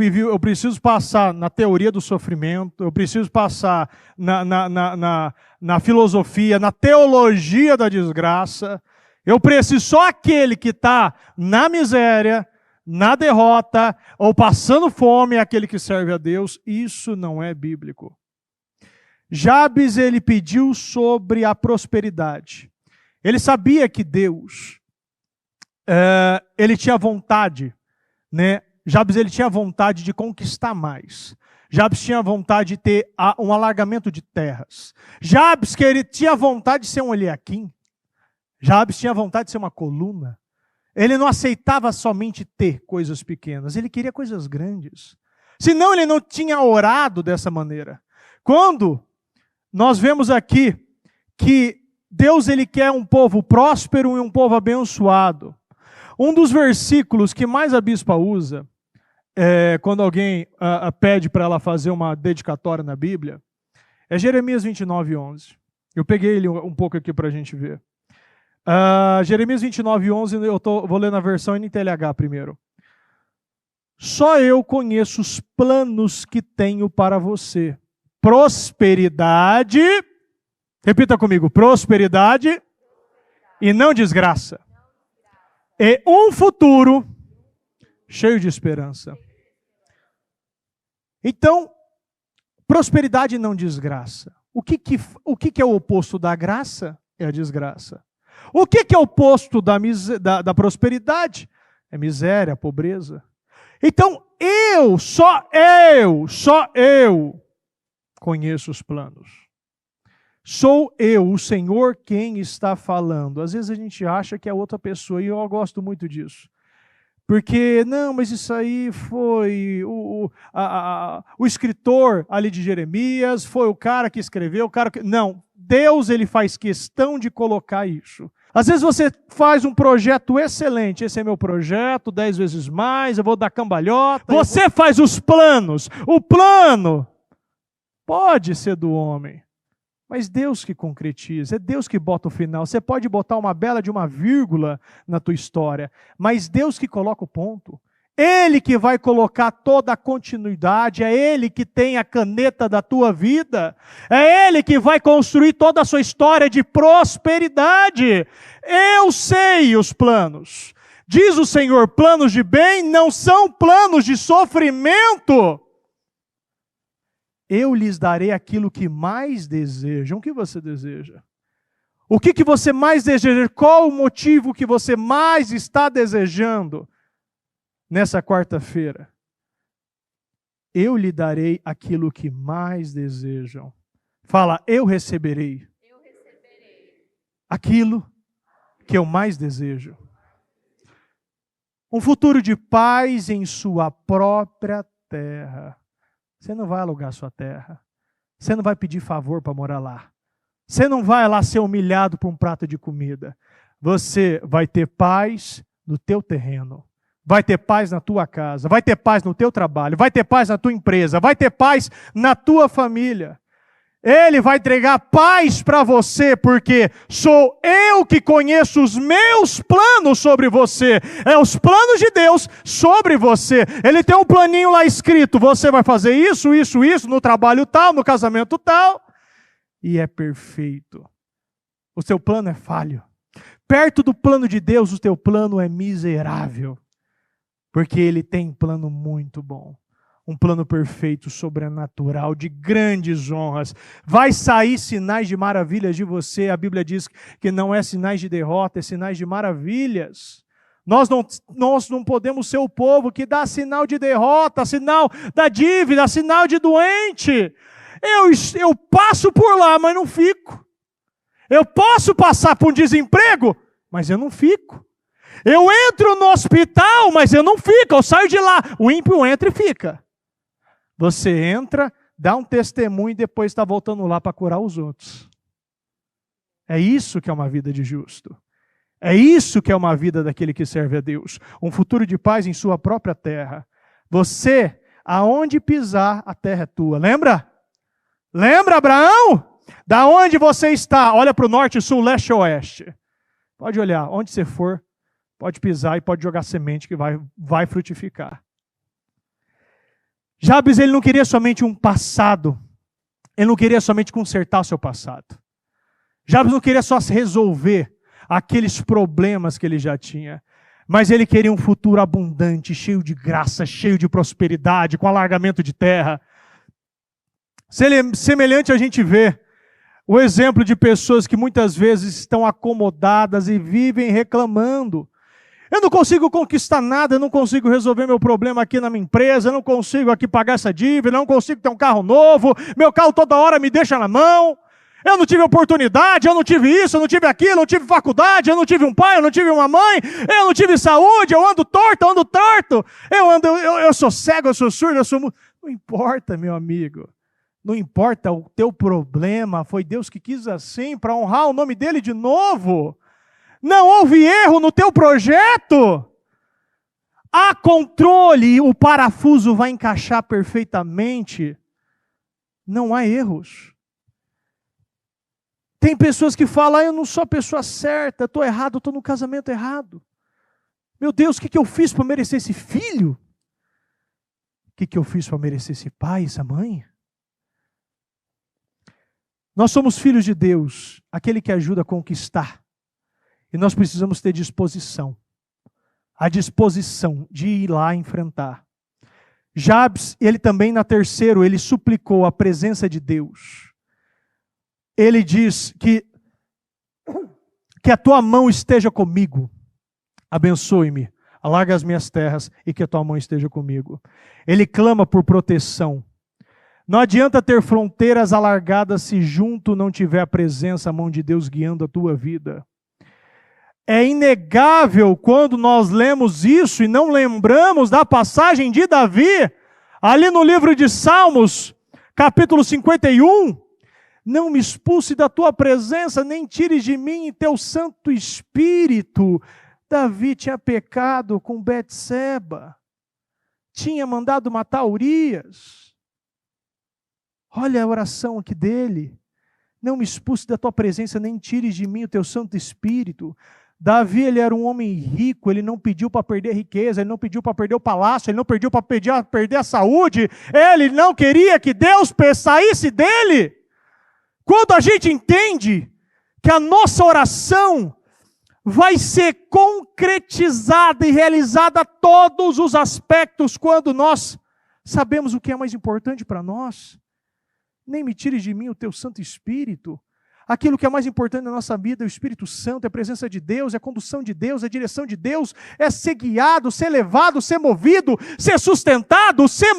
preciso passar na teoria do sofrimento, eu preciso passar na filosofia, na teologia da desgraça, eu preciso, só aquele que está na miséria, na derrota, ou passando fome, é aquele que serve a Deus. Isso não é bíblico. Jabes, ele pediu sobre a prosperidade. Ele sabia que Deus, ele tinha vontade, né? Jabes, ele tinha vontade de conquistar mais. Jabes tinha vontade de ter um alargamento de terras. Jabes, que ele tinha vontade de ser um Eliaquim. Jabes tinha vontade de ser uma coluna. Ele não aceitava somente ter coisas pequenas, ele queria coisas grandes. Senão ele não tinha orado dessa maneira. Quando nós vemos aqui que Deus ele quer um povo próspero e um povo abençoado. Um dos versículos que mais a bispa usa, quando alguém pede para ela fazer uma dedicatória na Bíblia, é Jeremias 29:11. Eu peguei ele um pouco aqui para a gente ver. Jeremias 29:11, vou ler na versão NTLH primeiro. Só eu conheço os planos que tenho para você. Prosperidade, repita comigo, prosperidade e não desgraça. E um futuro cheio de esperança. Então, prosperidade não desgraça. O que é o oposto da graça? É a desgraça. O que é o oposto da prosperidade? É miséria, pobreza. Então, só eu conheço os planos. Sou eu, o Senhor, quem está falando. Às vezes a gente acha que é outra pessoa, e eu gosto muito disso. Porque, não, mas isso aí foi o escritor ali de Jeremias, foi o cara que escreveu, o cara que... Não, Deus, ele faz questão de colocar isso. Às vezes você faz um projeto excelente, esse é meu projeto, 10 vezes mais, eu vou dar cambalhota. Você faz os planos, o plano pode ser do homem, mas Deus que concretiza, é Deus que bota o final. Você pode botar uma bela de uma vírgula na tua história, mas Deus que coloca o ponto. Ele que vai colocar toda a continuidade, é Ele que tem a caneta da tua vida, é Ele que vai construir toda a sua história de prosperidade. Eu sei os planos. Diz o Senhor, planos de bem não são planos de sofrimento. Eu lhes darei aquilo que mais desejam. O que você deseja? O que você mais deseja? Qual o motivo que você mais está desejando? Nessa quarta-feira, eu lhe darei aquilo que mais desejam. Fala, eu receberei aquilo que eu mais desejo. Um futuro de paz em sua própria terra. Você não vai alugar sua terra. Você não vai pedir favor para morar lá. Você não vai lá ser humilhado por um prato de comida. Você vai ter paz no teu terreno. Vai ter paz na tua casa, vai ter paz no teu trabalho, vai ter paz na tua empresa, vai ter paz na tua família. Ele vai entregar paz para você, porque sou eu que conheço os meus planos sobre você. É os planos de Deus sobre você. Ele tem um planinho lá escrito, você vai fazer isso, isso, isso, no trabalho tal, no casamento tal. E é perfeito. O seu plano é falho. Perto do plano de Deus, o teu plano é miserável. Porque Ele tem um plano muito bom. Um plano perfeito, sobrenatural, de grandes honras. Vai sair sinais de maravilhas de você. A Bíblia diz que não é sinais de derrota, é sinais de maravilhas. Nós não podemos ser o povo que dá sinal de derrota, sinal da dívida, sinal de doente. Eu passo por lá, mas não fico. Eu posso passar por um desemprego, mas eu não fico. Eu entro no hospital, mas eu não fico, eu saio de lá. O ímpio entra e fica. Você entra, dá um testemunho e depois está voltando lá para curar os outros. É isso que é uma vida de justo. É isso que é uma vida daquele que serve a Deus. Um futuro de paz em sua própria terra. Você, aonde pisar, a terra é tua. Lembra? Lembra, Abraão? Da onde você está? Olha para o norte, sul, leste e oeste. Pode olhar, onde você for. Pode pisar e pode jogar semente que vai frutificar. Jabes, ele não queria somente um passado. Ele não queria somente consertar o seu passado. Jabes não queria só resolver aqueles problemas que ele já tinha. Mas ele queria um futuro abundante, cheio de graça, cheio de prosperidade, com alargamento de terra. Semelhante a gente vê o exemplo de pessoas que muitas vezes estão acomodadas e vivem reclamando. Eu não consigo conquistar nada, eu não consigo resolver meu problema aqui na minha empresa, eu não consigo aqui pagar essa dívida, eu não consigo ter um carro novo, meu carro toda hora me deixa na mão, eu não tive oportunidade, eu não tive isso, eu não tive aquilo, eu não tive faculdade, eu não tive um pai, eu não tive uma mãe, eu não tive saúde, eu ando torto, eu sou cego, eu sou surdo, eu sou mudo. Não importa, meu amigo. Não importa o teu problema, foi Deus que quis assim, para honrar o nome dele de novo. Não houve erro no teu projeto. Há controle, o parafuso vai encaixar perfeitamente. Não há erros. Tem pessoas que falam, eu não sou a pessoa certa, estou errado, estou no casamento errado. Meu Deus, o que eu fiz para merecer esse filho? O que eu fiz para merecer esse pai, essa mãe? Nós somos filhos de Deus, aquele que ajuda a conquistar. E nós precisamos ter disposição. a disposição de ir lá enfrentar. Jabes, ele também na terceiro, ele suplicou a presença de Deus. Ele diz que a tua mão esteja comigo, abençoe-me, alarga as minhas terras e que a tua mão esteja comigo. Ele clama por proteção. Não adianta ter fronteiras alargadas se junto não tiver a presença, a mão de Deus guiando a tua vida. É inegável quando nós lemos isso e não lembramos da passagem de Davi, ali no livro de Salmos, capítulo 51. Não me expulse da tua presença, nem tires de mim teu Santo Espírito. Davi tinha pecado com Betseba, tinha mandado matar Urias. Olha a oração aqui dele. Não me expulse da tua presença, nem tires de mim o teu Santo Espírito. Davi, ele era um homem rico, ele não pediu para perder a riqueza, ele não pediu para perder o palácio, ele não pediu para perder a saúde, ele não queria que Deus saísse dele. Quando a gente entende que a nossa oração vai ser concretizada e realizada a todos os aspectos quando nós sabemos o que é mais importante para nós. Nem me tires de mim o teu Santo Espírito. Aquilo que é mais importante na nossa vida é o Espírito Santo, é a presença de Deus, é a condução de Deus, é a direção de Deus, é ser guiado, ser levado, ser movido, ser sustentado, ser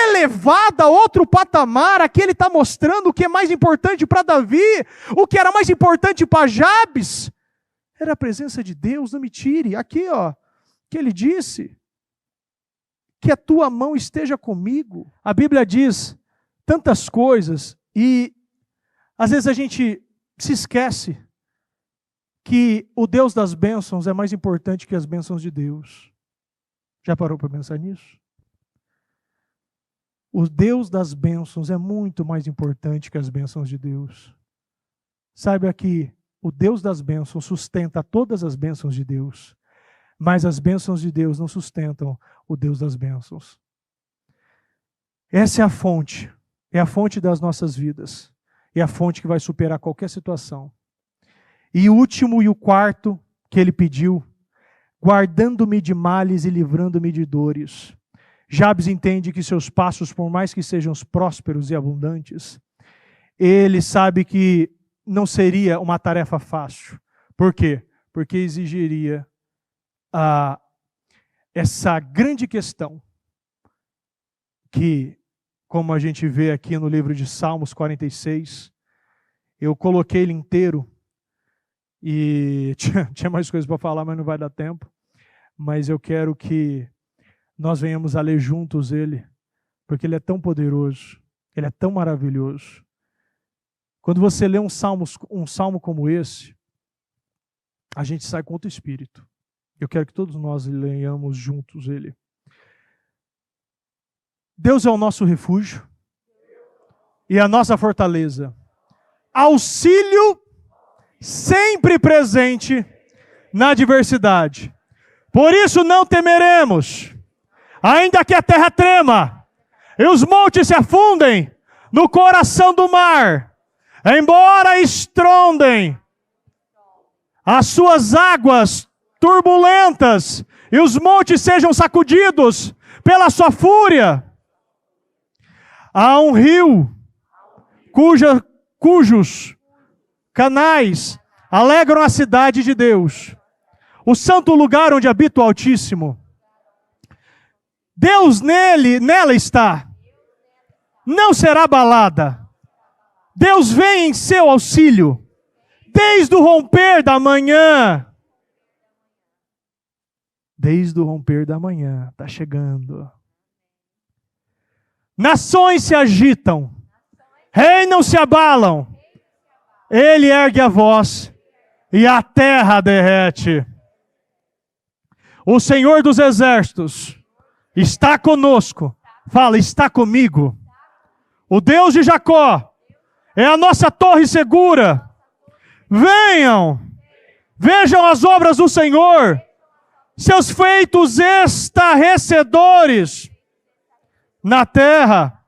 elevado a outro patamar. Aqui ele está mostrando o que é mais importante para Davi, o que era mais importante para Jabes, era a presença de Deus. Não me tire. Aqui, que ele disse, que a tua mão esteja comigo. A Bíblia diz tantas coisas e às vezes a gente se esquece que o Deus das bênçãos é mais importante que as bênçãos de Deus. Já parou para pensar nisso? O Deus das bênçãos é muito mais importante que as bênçãos de Deus. Saiba que o Deus das bênçãos sustenta todas as bênçãos de Deus, mas as bênçãos de Deus não sustentam o Deus das bênçãos. Essa é a fonte das nossas vidas. É a fonte que vai superar qualquer situação. E o último e o quarto que ele pediu, guardando-me de males e livrando-me de dores. Jabes entende que seus passos, por mais que sejam prósperos e abundantes, ele sabe que não seria uma tarefa fácil. Por quê? Porque exigiria essa grande questão que, como a gente vê aqui no livro de Salmos 46, eu coloquei ele inteiro e tinha mais coisas para falar, mas não vai dar tempo. Mas eu quero que nós venhamos a ler juntos ele, porque ele é tão poderoso, ele é tão maravilhoso. Quando você lê um salmo como esse, a gente sai com outro espírito. Eu quero que todos nós leiamos juntos ele. Deus é o nosso refúgio e a nossa fortaleza, auxílio sempre presente na adversidade. Por isso não temeremos, ainda que a terra trema e os montes se afundem no coração do mar, embora estrondem as suas águas turbulentas e os montes sejam sacudidos pela sua fúria. Há um rio cujos canais alegram a cidade de Deus, o santo lugar onde habita o Altíssimo. Deus nela está, não será abalada. Deus vem em seu auxílio, desde o romper da manhã. Desde o romper da manhã, está chegando. Nações se agitam, reinos se abalam. Ele ergue a voz e a terra derrete. O Senhor dos exércitos está conosco. Fala, está comigo. O Deus de Jacó é a nossa torre segura. Venham, vejam as obras do Senhor, seus feitos estarrecedores na terra.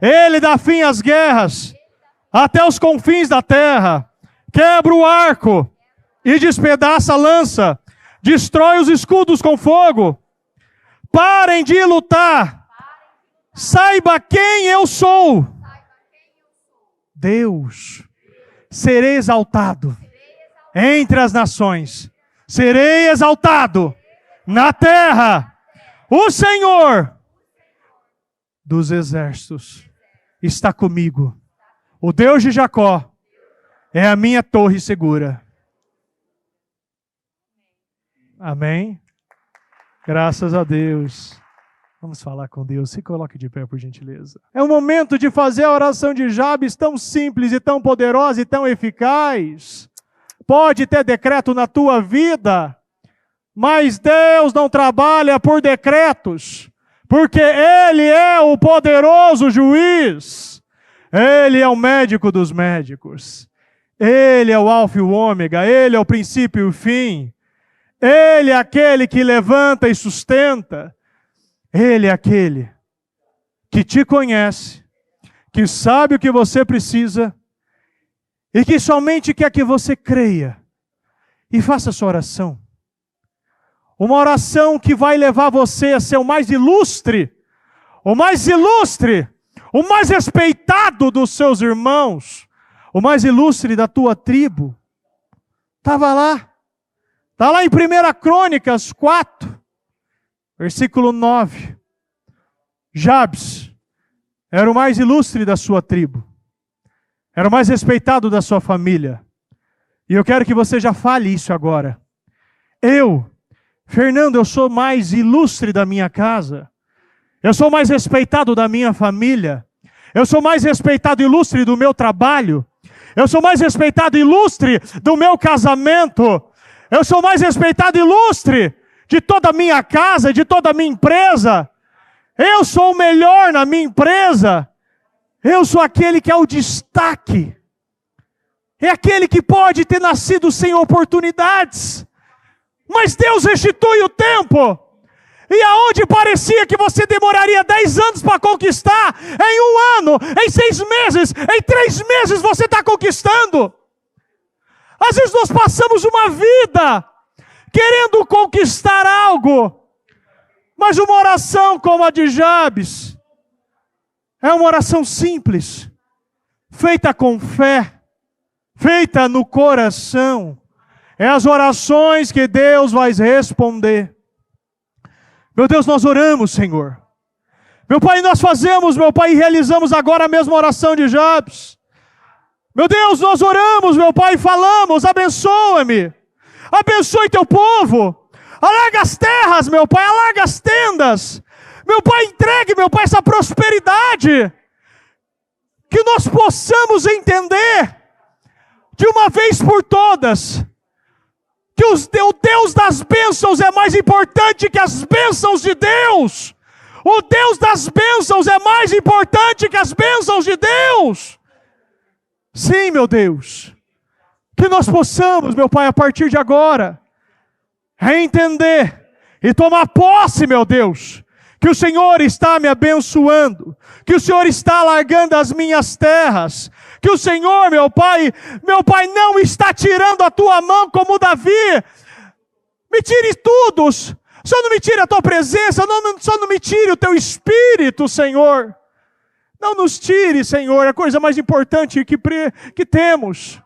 Ele dá fim às guerras até os confins da terra. Quebra o arco e despedaça a lança. Destrói os escudos com fogo. Parem de lutar. Saiba quem eu sou. Deus. Serei exaltado entre as nações. Serei exaltado na terra. O Senhor dos exércitos está comigo. O Deus de Jacó é a minha torre segura. Amém? Graças a Deus. Vamos falar com Deus. Se coloque de pé, por gentileza. É o momento de fazer a oração de Jabes, tão simples e tão poderosa e tão eficaz. Pode ter decreto na tua vida, mas Deus não trabalha por decretos, porque Ele é o poderoso juiz. Ele é o médico dos médicos. Ele é o alfa e o ômega. Ele é o princípio e o fim. Ele é aquele que levanta e sustenta. Ele é aquele que te conhece, que sabe o que você precisa e que somente quer que você creia e faça sua oração. Uma oração que vai levar você a ser o mais ilustre, o mais respeitado dos seus irmãos, o mais ilustre da tua tribo. Estava lá. Está lá em 1 Crônicas 4, versículo 9. Jabes era o mais ilustre da sua tribo. Era o mais respeitado da sua família. E eu quero que você já fale isso agora. Fernando, eu sou mais ilustre da minha casa. Eu sou mais respeitado da minha família. Eu sou mais respeitado e ilustre do meu trabalho. Eu sou mais respeitado e ilustre do meu casamento. Eu sou mais respeitado e ilustre de toda a minha casa, de toda a minha empresa. Eu sou o melhor na minha empresa. Eu sou aquele que é o destaque. É aquele que pode ter nascido sem oportunidades. Mas Deus restitui o tempo. E aonde parecia que você demoraria 10 anos para conquistar, em 1 ano, em 6 meses, em 3 meses você está conquistando. Às vezes nós passamos uma vida querendo conquistar algo, mas uma oração como a de Jabes é uma oração simples, feita com fé, feita no coração. É as orações que Deus vai responder. Meu Deus, nós oramos, Senhor. Meu Pai, nós fazemos, meu Pai, e realizamos agora a mesma oração de Jabes. Meu Deus, nós oramos, meu Pai, e falamos, abençoa-me. Abençoe teu povo. Alarga as terras, meu Pai, alarga as tendas. Meu Pai, entregue, meu Pai, essa prosperidade. Que nós possamos entender, de uma vez por todas, que o Deus das bênçãos é mais importante que as bênçãos de Deus. O Deus das bênçãos é mais importante que as bênçãos de Deus. Sim, meu Deus. Que nós possamos, meu Pai, a partir de agora, reentender e tomar posse, meu Deus, que o Senhor está me abençoando, que o Senhor está alargando as minhas terras, que o Senhor, meu Pai, não está tirando a tua mão como Davi. Me tire tudo, só não me tire a tua presença, só não me tire o teu espírito, Senhor. Não nos tire, Senhor, a coisa mais importante que temos.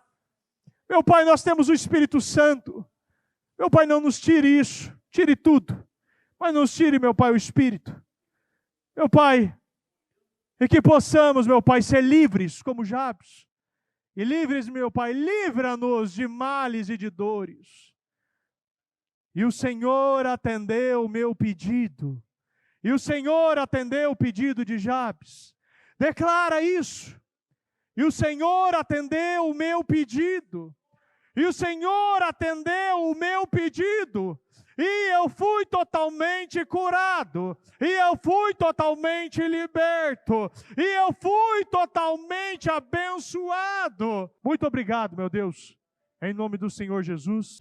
Meu Pai, nós temos o Espírito Santo. Meu Pai, não nos tire isso, tire tudo, mas não nos tire, meu Pai, o Espírito. Meu Pai, e que possamos, meu Pai, ser livres como Jabes. E livres, meu Pai, livra-nos de males e de dores. E o Senhor atendeu o meu pedido. E o Senhor atendeu o pedido de Jabes. Declara isso. E o Senhor atendeu o meu pedido. E o Senhor atendeu o meu pedido. E eu fui totalmente curado. E eu fui totalmente liberto. E eu fui totalmente abençoado. Muito obrigado, meu Deus. Em nome do Senhor Jesus.